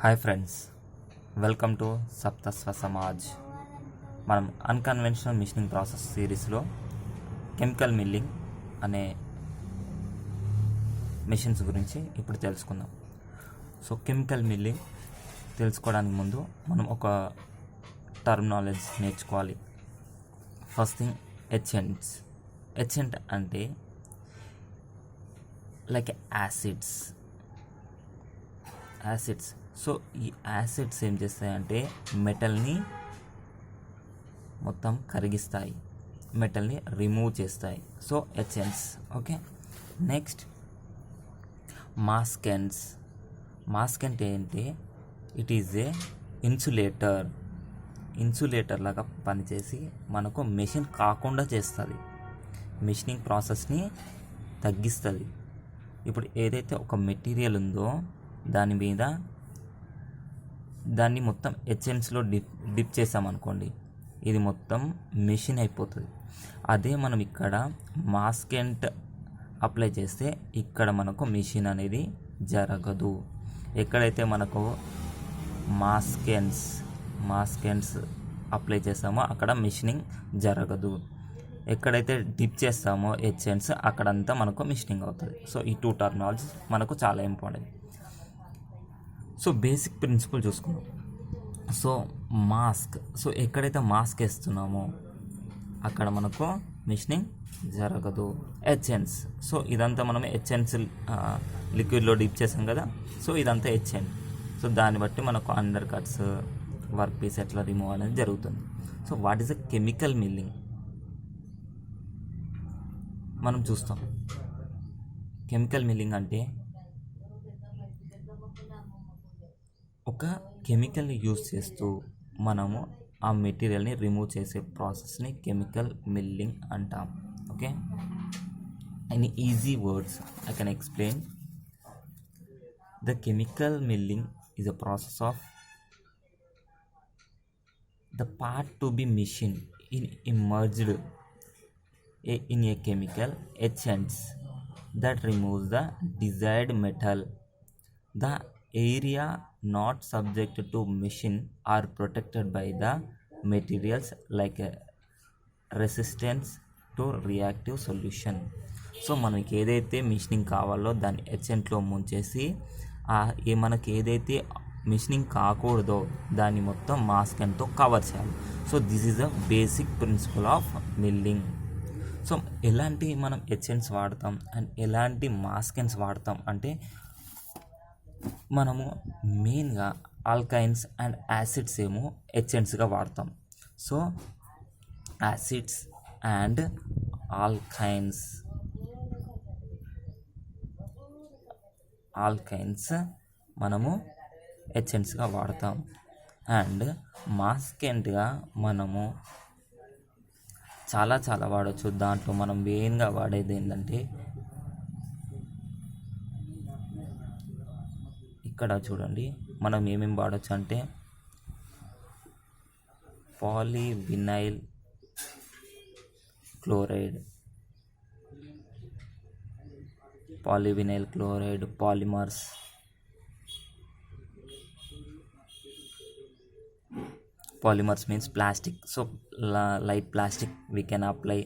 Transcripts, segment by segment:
Hi friends, welcome to Saptaswa Samaj. మనం unconventional machining process సిరీస్లో chemical milling అనే మిషన్స్ గురించి ఇప్పుడు తెలుసుకుందాం. సో కెమికల్ మిల్లింగ్ తెలుసుకోవడానికి ముందు మనం ఒక టర్మినాలజీ నేర్చుకోవాలి. First thing etchants. ఎచెంట్ అంటే లైక్ యాసిడ్స్. సో ఈ యాసిడ్స్ ఏం చేస్తాయంటే మెటల్ని మొత్తం కరిగిస్తాయి, మెటల్ని రిమూవ్ చేస్తాయి. So etchants. Okay, next maskants. Maskant ఏంటి? ఇట్ ఈజ్ ఏ ఇన్సులేటర్ లాగా పనిచేసి మనకు మెషిన్ కాకుండా చేస్తుంది, మెషినింగ్ ప్రాసెస్ని తగ్గిస్తుంది. ఇప్పుడు ఏదైతే ఒక మెటీరియల్ ఉందో దాన్ని మొత్తం ఎచెంట్స్లో డిప్ చేసామనుకోండి, ఇది మొత్తం మెషిన్ అయిపోతుంది. అదే మనం ఇక్కడ మాస్కెంట్ అప్లై చేస్తే ఇక్కడ మనకు మెషిన్ అనేది జరగదు. ఎక్కడైతే మనకు మాస్కెంట్స్ అప్లై చేస్తామో అక్కడ మెషినింగ్ జరగదు. ఎక్కడైతే డిప్ చేస్తామో ఎచెంట్స్ అక్కడంతా మనకు మెషినింగ్ అవుతుంది. సో ఈ టూ టర్మినాలజీస్ మనకు చాలా ఇంపార్టెంట్. సో బేసిక్ ప్రిన్సిపల్ చూసుకుందాం. సో ఎక్కడైతే మాస్క్ వేస్తున్నామో అక్కడ మనకు మెషినింగ్ జరగదు. ఎచెంట్స్. సో ఇదంతా మనం ఎచెంట్స్ లిక్విడ్లో డిప్ చేసాం కదా, సో ఇదంతా ఎచెంట్. సో దాన్ని బట్టి మనకు అండర్ కట్స్, వర్క్ పీస్ ఎట్లా రిమూవ్ అనేది జరుగుతుంది. So what is a chemical milling మనం చూస్తాం. కెమికల్ మిల్లింగ్ అంటే ఒక కెమికల్ని యూజ్ చేస్తూ మనము ఆ మెటీరియల్ని రిమూవ్ చేసే ప్రాసెస్ని కెమికల్ మిల్లింగ్ అంటాం. Okay, in easy words I can explain. The chemical milling is a process of the part to be machine immersed in a chemical agents that removes the desired metal. The area not subject to machine are protected by the materials like a resistance to reactive solution. So మనకి ఏదైతే machining కావాలో దాన్ని ఎచెంట్లో ముంచేసి మనకి ఏదైతే machining కాకూడదో దాన్ని మొత్తం మాస్కెంట్తో cover చేయాలి. So this is the basic principle of milling. So ఎలాంటి మనం ఎచెంట్స్ వాడతాం అండ్ ఎలాంటి మాస్కెంట్స్ వాడతాం అంటే మనము మెయిన్గా ఆల్కైన్స్ అండ్ యాసిడ్స్ ఏమో ఎచెంట్స్గా వాడతాం. సో యాసిడ్స్ అండ్ ఆల్కైన్స్ మనము ఎచెంట్స్గా వాడతాం. అండ్ మాస్కెంట్గా మనము చాలా వాడచ్చు. దాంట్లో మనం మెయిన్గా వాడేది ఏంటంటే ఇక్కడ చూడండి, మనం ఏమేమి వాడచ్చు అంటే polyvinyl chloride, polymers, polymers means plastic. So like plastic we can apply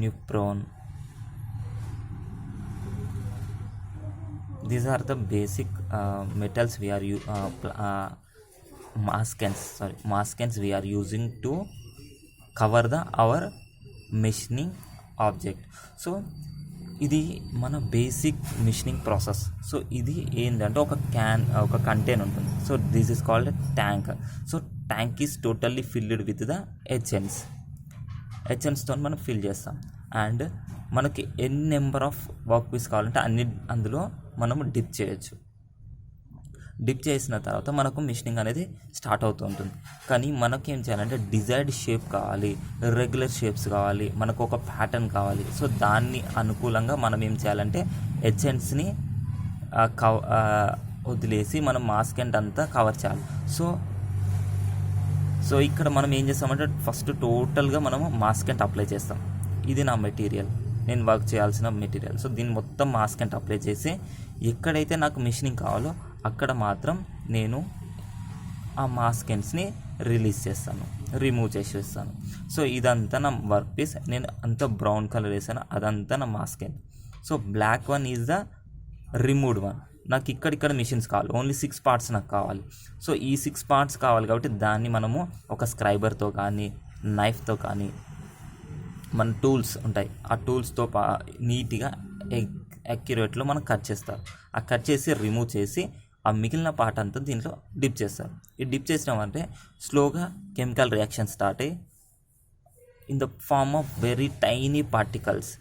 neoprene. These are the basic metals we are maskents we are using to cover our machining object. So ఇది మన బేసిక్ మిషనింగ్ ప్రాసెస్. సో ఇది ఏంటంటే ఒక container ఉంటుంది. So this is called tank. So tank is totally filled with the ఎచెంట్స్తో మనం fill చేస్తాం. And మనకి ఎన్ని నెంబర్ ఆఫ్ వర్క్ పీస్ కావాలంటే అందులో మనము డిప్ చేయొచ్చు. డిప్ చేసిన తర్వాత మనకు మిషనింగ్ అనేది స్టార్ట్ అవుతూ ఉంటుంది. కానీ మనకి ఏం చేయాలంటే డిజైర్డ్ షేప్ కావాలి, రెగ్యులర్ షేప్స్ కావాలి, మనకు ఒక ప్యాటర్న్ కావాలి. సో దాన్ని అనుకూలంగా మనం ఏం చేయాలంటే ఎచెంట్స్ని వదిలేసి మనం మాస్కెంట్ అంతా కవర్ చేయాలి. సో ఇక్కడ మనం ఏం చేస్తామంటే ఫస్ట్ టోటల్గా మనము మాస్కెంట్ అప్లై చేస్తాం. ఇది నా మెటీరియల్, నేను వర్క్ చేయాల్సిన మెటీరియల్. సో దీన్ని మొత్తం మాస్కెంట్ అప్లై చేసి ఎక్కడైతే నాకు మిషనింగ్ కావాలో అక్కడ మాత్రం నేను ఆ మాస్కెన్స్ని రిమూవ్ చేసేస్తాను. సో ఇదంతా నా వర్క్ పీస్. నేను అంత బ్రౌన్ కలర్ వేసాను, అదంతా నా maskant. So black one is the removed one. నాకు ఇక్కడిక్కడ మిషన్స్ కావాలి, ఓన్లీ 6 పార్ట్స్ నాకు కావాలి. సో ఈ 6 పార్ట్స్ కావాలి కాబట్టి దాన్ని మనము ఒక స్క్రైబర్తో కానీ నైఫ్తో కానీ మన టూల్స్ ఉంటాయి, ఆ టూల్స్తో నీట్గా యాక్యురేట్లో మనం కట్ చేస్తారు. ఆ కట్ చేసి రిమూవ్ చేసి ఆ మిగిలిన పార్ట్ అంతా దీంట్లో డిప్ చేస్తారు. ఈ డిప్ చేసినామంటే స్లోగా కెమికల్ రియాక్షన్ స్టార్ట్ అయ్యి in the form of very tiny particles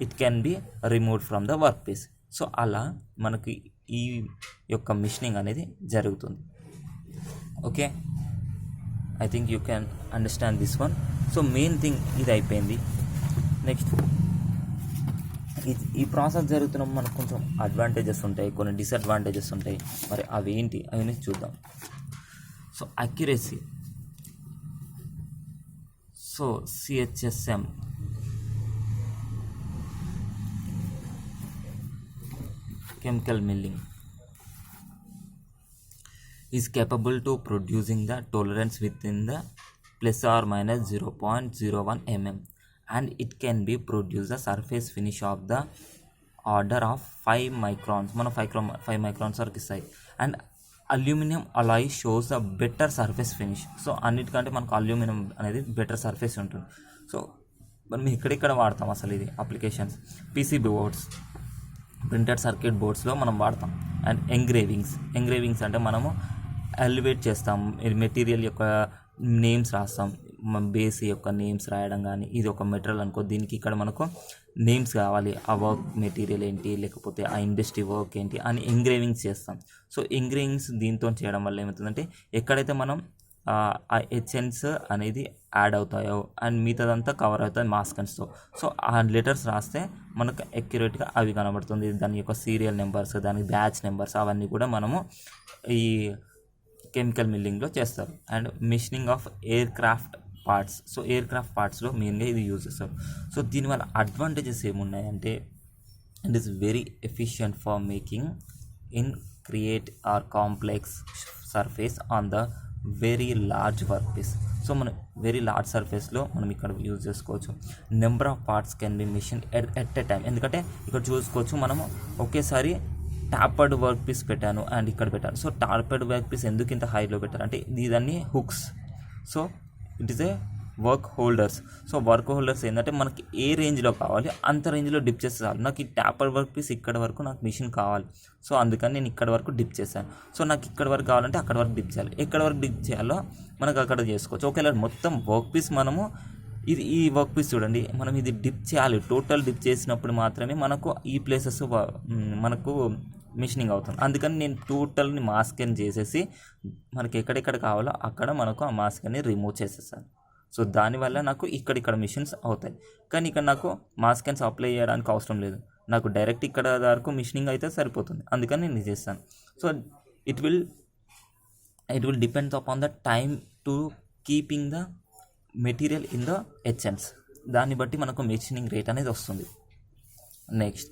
it can be removed from the work piece. So అలా మనకి ఈ యొక్క మిషనింగ్ అనేది జరుగుతుంది. Okay, I think you can understand this one. So main thing ఇది అయిపోయింది. Next ఈ ప్రాసెస్ జరుగుతున్నప్పుడు మనకు కొంచెం అడ్వాంటేజెస్ ఉంటాయి, కొన్ని డిసడ్వాంటేజెస్ ఉంటాయి. మరి అవి ఏంటి అవన్నీ చూద్దాం. So accuracy. So CHSM chemical milling is capable to producing the tolerance within the plus or minus 0.01 mm, and it can be produce the surface finish of the order of 5 microns. మనం 5 microns వరకు ఇస్తాయి. And aluminium Alai shows the better surface finish. So అన్నిటికంటే మనకు aluminium అనేది better surface ఉంటుంది. So మనం ఇక్కడిక్కడ వాడతాం అసలు ఇది applications. PCB boards, printed circuit బోర్డ్స్లో మనం వాడతాం. అండ్ ఎంగ్రేవింగ్స్ అంటే మనము ఎలివేట్ చేస్తాం, మెటీరియల్ యొక్క నేమ్స్ రాస్తాం, బేస్ యొక్క నేమ్స్ రాయడం. కానీ ఇది ఒక మెటీరియల్ అనుకో, దీనికి ఇక్కడ మనకు నేమ్స్ కావాలి, ఆ వర్క్ మెటీరియల్ ఏంటి, లేకపోతే ఆ ఇండస్ట్రీ వర్క్ ఏంటి అని ఎంగ్రేవింగ్స్ చేస్తాం. సో ఎంగ్రేవింగ్స్ దీంతో చేయడం వల్ల ఏమవుతుందంటే ఎక్కడైతే మనం ఆ హెచ్ఎన్స్ అనేది యాడ్ అవుతాయో అండ్ మిగతాదంతా కవర్ అవుతుంది మాస్కెన్స్తో. సో ఆ లెటర్స్ రాస్తే మనకు అక్యురేట్గా అవి కనబడుతుంది. దాని యొక్క సీరియల్ నెంబర్స్, దానికి బ్యాచ్ నెంబర్స్ అవన్నీ కూడా మనము ఈ కెమికల్ మిల్లింగ్లో చేస్తారు. And machining of aircraft parts. So aircraft పార్ట్స్లో మెయిన్గా ఇది యూజ్ చేస్తారు. సో దీనివల్ల అడ్వాంటేజెస్ ఏమున్నాయంటే it is very efficient for making in create or complex surface on the very large work piece. So మనం very large సర్ఫేస్లో మనం ఇక్కడ యూజ్ చేసుకోవచ్చు. Number of parts can be machine at a time. ఎందుకంటే ఇక్కడ చూసుకోవచ్చు మనము ఒకేసారి టాపర్డ్ వర్క్ పీస్ పెట్టాను అండ్ ఇక్కడ పెట్టాను. సో టాపర్డ్ వర్క్ పీస్ ఎందుకు ఇంత హైలో పెట్టారు అంటే ఇదన్నీ hooks. So it is a work holders. So work holders ఏంటంటే మనకి ఏ రేంజ్లో కావాలి అంత రేంజ్లో డిప్ చేస్తారు. నాకు ఈ టాపర్ వర్క్ పీస్ ఇక్కడ వరకు నాకు మిషన్ కావాలి, సో అందుకని నేను ఇక్కడ వరకు డిప్ చేశాను. సో నాకు ఇక్కడ వరకు కావాలంటే అక్కడ వరకు డిప్ చేయాలి, ఎక్కడ వరకు డిప్ చేయాలో మనకు అక్కడ చేసుకోవచ్చు. ఒకవేళ మొత్తం వర్క్ పీస్ మనము ఈ వర్క్ పీస్ చూడండి, మనం ఇది డిప్ చేయాలి, టోటల్ డిప్ చేసినప్పుడు మాత్రమే మనకు ఈ ప్లేసెస్ మనకు మిషనింగ్ అవుతుంది. అందుకని నేను టోటల్ని మాస్కెన్ చేసేసి మనకి ఎక్కడెక్కడ కావాలో అక్కడ మనకు ఆ మాస్కెన్ని రిమూవ్ చేసేసాను. సో దానివల్ల నాకు ఇక్కడిక్కడ మిషన్స్ అవుతాయి. కానీ ఇక్కడ నాకు మాస్కెన్స్ అప్లై చేయడానికి అవసరం లేదు, నాకు డైరెక్ట్ ఇక్కడ వరకు మిషనింగ్ అయితే సరిపోతుంది. అందుకని నేను ఇది చేస్తాను. So it will depends upon the time to keeping the material in the etchants. దాన్ని బట్టి మనకు మిషనింగ్ రేట్ అనేది వస్తుంది. Next,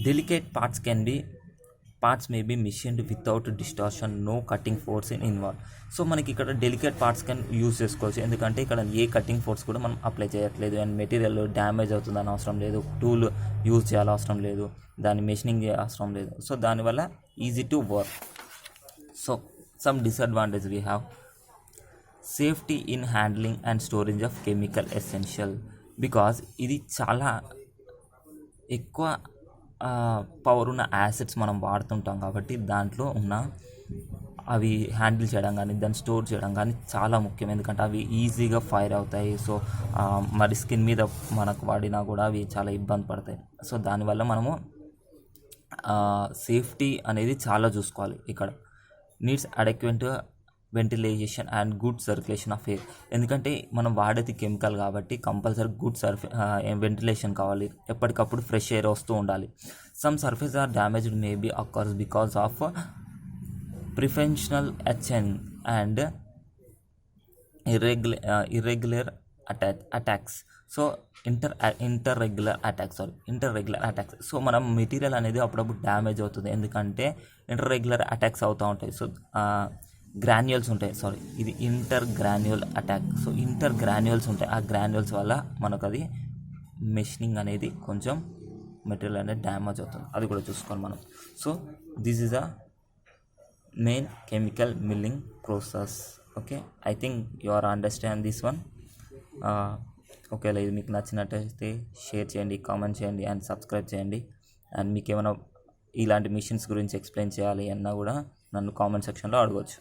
delicate parts may be machined without distortion, no cutting force involved. So మనకి ఇక్కడ డెలికేట్ పార్ట్స్ కెన్ యూజ్ చేసుకోవచ్చు, ఎందుకంటే ఇక్కడ ఏ కటింగ్ ఫోర్స్ కూడా మనం అప్లై చేయట్లేదు అండ్ మెటీరియల్ డ్యామేజ్ అవుతుందని అవసరం లేదు, టూల్ యూజ్ చేయాల్సిన అవసరం లేదు, దాన్ని మెషినింగ్ అవసరం లేదు. సో దానివల్ల easy to work. So some disadvantage we have. Safety in handling and storage of chemical essential, because ఇది చాలా ఎక్కువ పవర్ ఉన్న యాసిడ్స్ మనం వాడుతుంటాం కాబట్టి దాంట్లో ఉన్న అవి హ్యాండిల్ చేయడం కానీ దాన్ని స్టోర్ చేయడం కానీ చాలా ముఖ్యం. ఎందుకంటే అవి ఈజీగా ఫైర్ అవుతాయి. సో మరి స్కిన్ మీద మనకు వాడినా కూడా అవి చాలా ఇబ్బంది పడతాయి. సో దానివల్ల మనము సేఫ్టీ అనేది చాలా చూసుకోవాలి. ఇక్కడ needs adequate ventilation and good circulation of air, ఎందుకంటే మనం వాడేది కెమికల్ కాబట్టి కంపల్సరీ గుడ్ వెంటిలేషన్ కావాలి, ఎప్పటికప్పుడు ఫ్రెష్ ఎయిర్ వస్తూ ఉండాలి. Some surface are damaged may be occurs because of preferential etching and irregular attacks. So inter regular attacks. So మనం material అనేది అప్పుడప్పుడు డ్యామేజ్ అవుతుంది, ఎందుకంటే ఇంటర్ రెగ్యులర్ అటాక్స్ అవుతూ ఉంటాయి. సో గ్రాన్యూల్స్ ఉంటాయి, ఇది inter granule attack. So inter granules ఉంటాయి, ఆ గ్రాన్యూల్స్ వల్ల మనకు అది మెషినింగ్ అనేది కొంచెం మెటీరియల్ అనేది డ్యామేజ్ అవుతుంది, అది కూడా చూసుకోవాలి మనం. So this is a main chemical milling process. Okay, I think you are understand this one. ఒకవేళ ఇది మీకు నచ్చినట్టయితే షేర్ చేయండి, కామెంట్ చేయండి అండ్ సబ్స్క్రైబ్ చేయండి. అండ్ మీకు ఏమైనా ఇలాంటి మిషన్స్ గురించి ఎక్స్ప్లెయిన్ చేయాలి అన్నా కూడా నన్ను కామెంట్ సెక్షన్లో అడగవచ్చు.